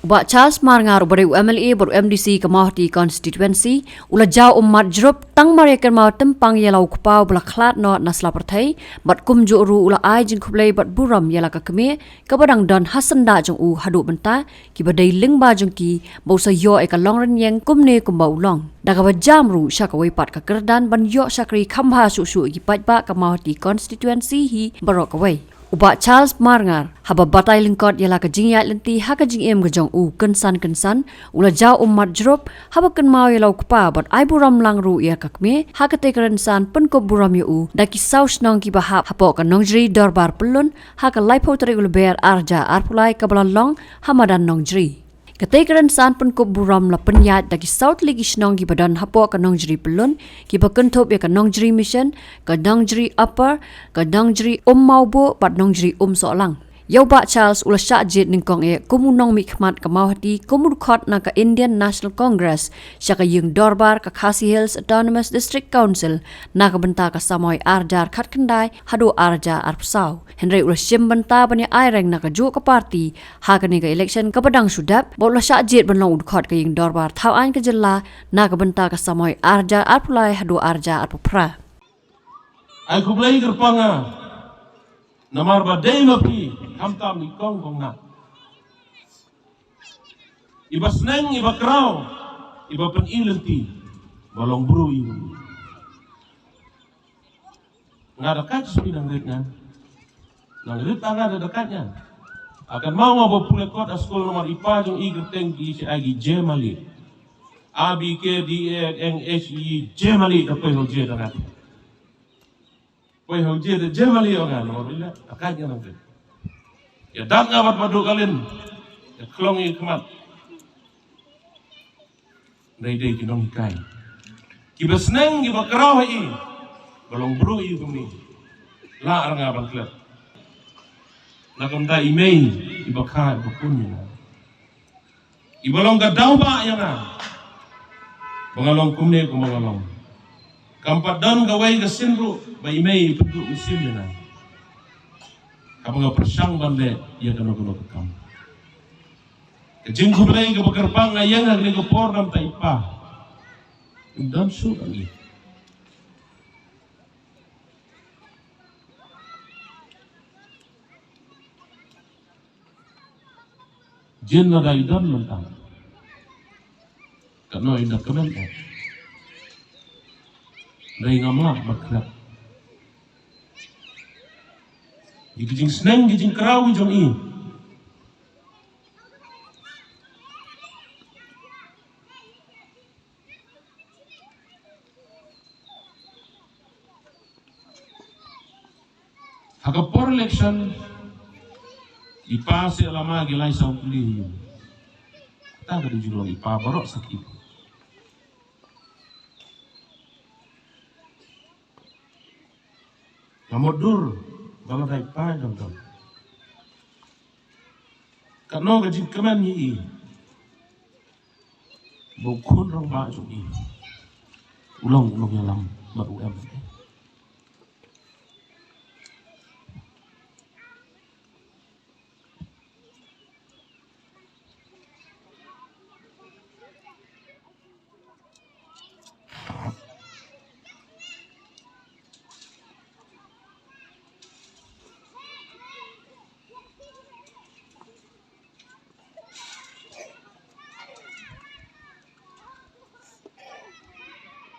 Ubak Charles Marngar baru MLA baru MDC ke Mahdi constituency ula jau umat jerup tang mariakan mau tempang yalau kupau bela klat no nasla pertai bat kum juru ula ai jin kublai bat buram yala ka keme ka badang don Hasan da jong u hadu benta ki badai ling ba jong ki bau sa yo e ka long ren yang kumne kum bau long da ka jam ru sya ka wai pat ka kerdan ban yo sakri khamha su su ki pat ba ka Mahdi constituency hi barok wai Ubak Charles Marngar haba batai lingkot yala ka jingya lenti ha ka jingem ka jong u kensan ula jau umat jerup haba ken mau yalau kupa bat ai buram lang ru ya kakme ha ka te kerensan pen ko buram yu u da ki saus nong ki bahap hapo ka nongjri dorbar pelun ha ka laipo tari ul ber arja arpulai ka long hamadan nongjri Ketekeran san pun ko buram la penyat dagi South Ligi Snong ki badan hapo ka nongjri pelun ki bakentop ya ka nongjri mission ka nongjri upper ka nongjri maubo bat nongjri solang Yau Bak Charles ula syak jit ningkong e kumunong mikmat ka Mahdi kumurkot na ka Indian National Congress siya ka yung dorbar ka Khasi Hills Autonomous District Council na ka benta ka Samoy Arjar Khat Kendai hadu Arja Arpsau Henry ula sim benta banya aireng na ka juk ka parti ha ka ni ka election ka padang sudap ba ula syak jit benlong udkot ka yung dorbar tau an ka jela na ka benta ka Samoy Arja Arpulai hadu Arja Arpupra Ai kublai gerpanga Namar badai mapi hamtam ni kong kong na. Iba seneng, iba kerau, iba penilenti, balong buru ibu. Nggak dekat sepi nang ritnya, nang rit ada dekatnya. Akan mau ngabo pulek kot askol nomor IPA jong iger tengki si agi jemali. ABK DNHI jemali dapat hoje dengan. Koi hoje de jemali orang nomor bila akanya nang rit. Ya dak ngabat madu kalin. Ya klong ikmat. Dai kinong kai. Kiba seneng kiba kerau hai. Balong bru i kumi. La arang abang klep. Nakam da imei iba kai bakunya. Ibalong gadau ba yang na. Bangalong kumne kumangalong. Kampat dan gawai ke sinru bai imei petu usim na. Kapag persang bande ia kano kam. Kejing kublai ke bekerpang ayang agni ko pornam taipa. Dan su lagi. Jin na daidan mentang. Kano indak kemen eh. Dai ngamla bakrak. Gijing seneng gijing kerau jong i. Hakapor election ipase lama gilai sa uli. Ta ka dijulong ipa barok sakit. Namodur bala dai pa dong. Kano gajing kemen yi. Bukun rong ba jong i. Ulong yalam ba UM.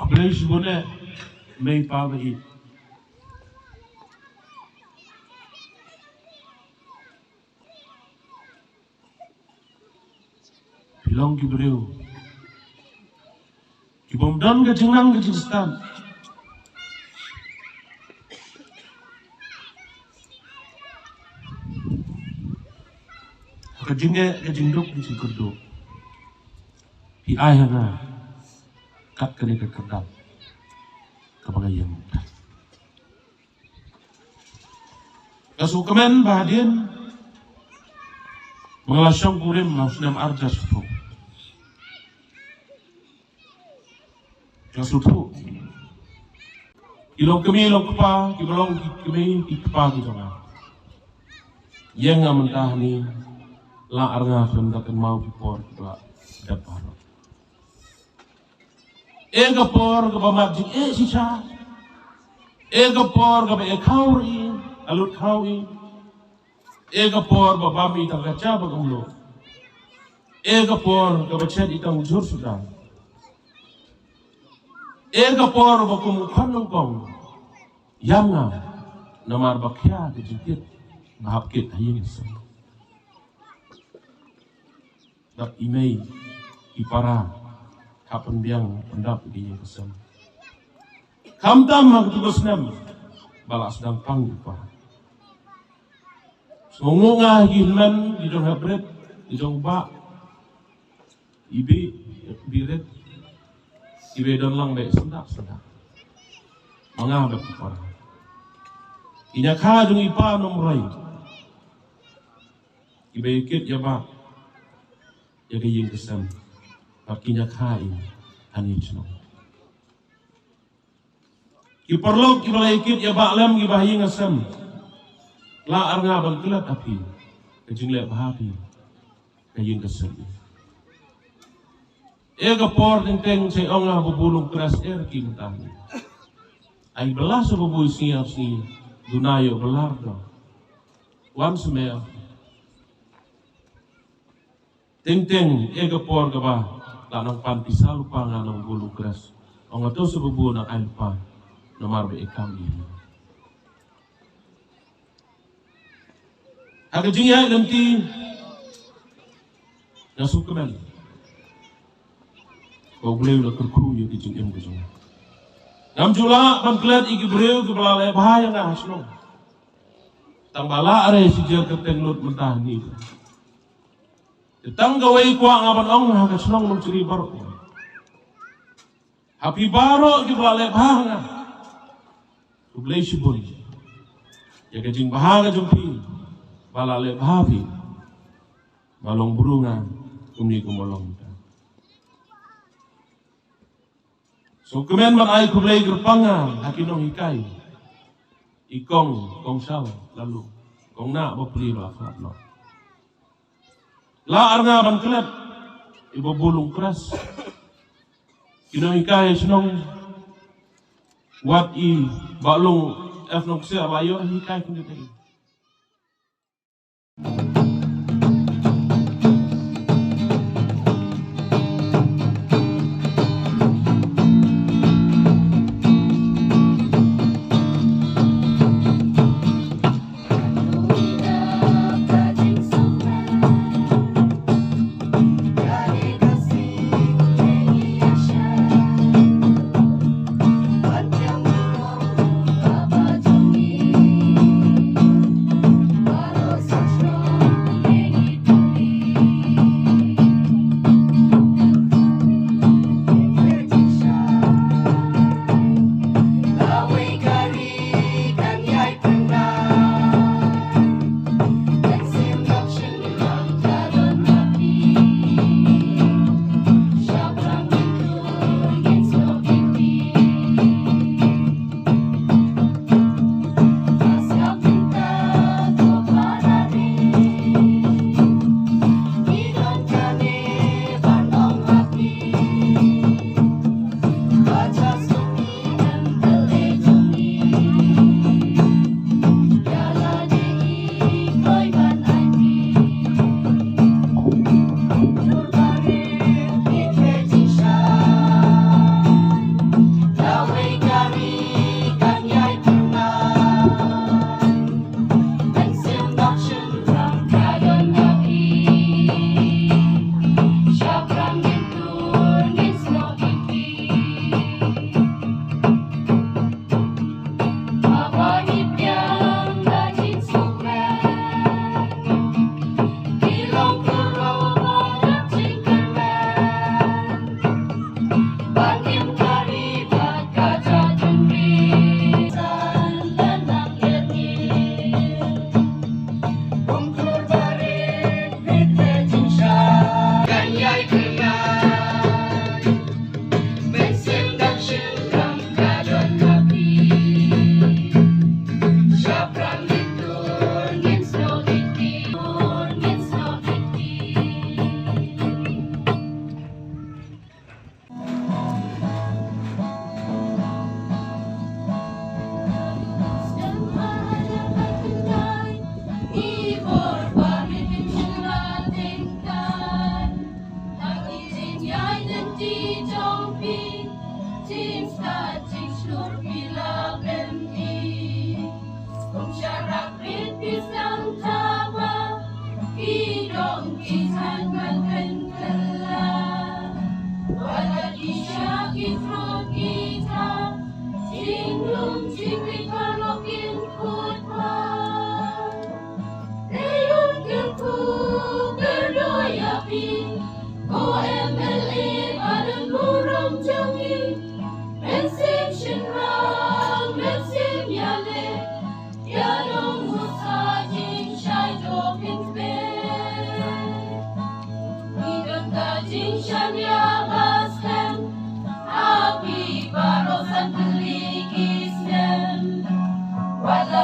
Apalagi sebenarnya may pawai. Bilang kibreu. Kibomdan ke jenang ke jinstan. Kejingnya kejingduk di singkurdo. Di ayana. Kat kali ke kedap kebagayang kasukaman bahadian mengalasong kurim mausnam arja sutu kasutu ilong kami ilong kepa kibalong kami ikipa kita yang ngamentah ni la arnga kenda kan mau por la dapat ega por ke bamajik sisa ega por ke be khauri alut khaui ega por ba bami ta gacha ba gumlo ega por ke be chet itang jur sudah ega por ba kum khanung kong yanga namar bakya ke jikit bahap kit hayin sa dak imei ipara kapan biang pendap di yang kesem kamtam hak tugas nem balas sedang panggu pa songonga hilman di jong habret di jong ba ibi biret ibe don lang be sendak manga be para inya kha jong ipa nomrai ibe kit ya ba ya ke yang kesem pakinya khai ani chno ki perlu ki balai kit ya balam ki bahi ngasam la arnga bal kelat api ke jingle bahapi ke yin kesem ega por teng se onga bubulung keras ki mutani ai belas bubu siap si dunayo belar do wan semel teng ega por ka ba tanang panti salu panganang bulu keras ang ato sa bubu ng alpa na marbe ikami aga jingya nanti nasukaman kau boleh ulah kerku ya di jingem ke jingya nam jula pangklet igi breu ke belalai bahaya nga hasno tang bala are si jer ke tengnut mentah ni tang gawai kuak ngaban ong haga senong mencuri baru happy baro di balai bahanga kublai sibun ya kajing bahanga jumpi balale bahapi balong burunga kumni kumolong so kemen makai kublai gerpanga hakinong hikai ikong kong sal lalu kong na bapri baklat no la arnga ban kelat ibu bulung keras kinong ikai senong wat i balung efnok se abayo hikai kunjutay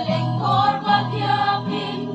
lengkor bagyakin